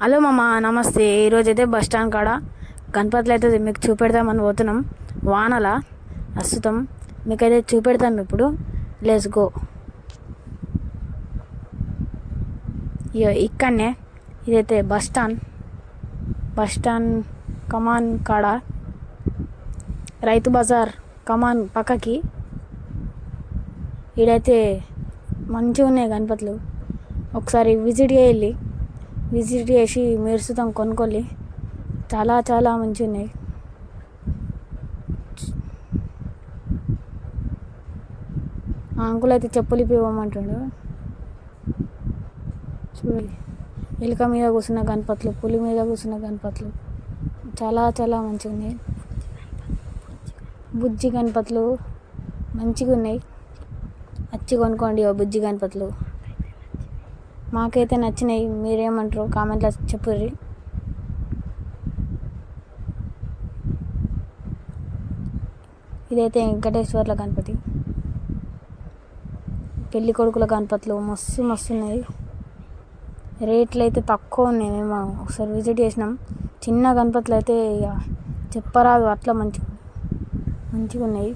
Hello మామ, నమస్తే. ఈరోజైతే బస్ స్టాండ్ కాడ గణపతులు అయితే మీకు చూపెడతామని పోతున్నాం. వానల ప్రస్తుతం మీకైతే చూపెడతాం. ఇప్పుడు లెట్స్ గో. ఇక్కడనే ఇదైతే బస్ స్టాండ్ కమాన్ కాడ రైతు బజార్ కమాన్ పక్కకి ఈడైతే మంచిగా ఉన్నాయి గణపతులు. ఒకసారి విజిట్ చేసి మెరుసుతాం కొనుక్కోలి. చాలా చాలా మంచిగా ఉన్నాయి. ఆ అంకుల్ అయితే చెప్పులు ఇవ్వమంటుండు. చూడండి, ఎలుక మీద కూర్చున్న గణపతులు, పులి మీద కూర్చున్న గణపతులు చాలా చాలా మంచిగా ఉన్నాయి. బుజ్జి గణపతులు మంచిగా ఉన్నాయి. వచ్చి కొనుక్కోండి ఓ బుజ్జి గణపతులు. మాకైతే నచ్చినాయి. మీరేమంటారు కామెంట్లో చెప్పుర్రి. ఇదైతే వెంకటేశ్వర్ల గణపతి, పెళ్ళి కొడుకుల గణపతులు మస్తు ఉన్నాయి. రేట్లు అయితే తక్కువ ఉన్నాయి. మేము ఒకసారి విజిట్ చేసినాం. చిన్న గణపతులు అయితే ఇక చెప్పరాదు, అట్లా మంచిగా ఉన్నాయి.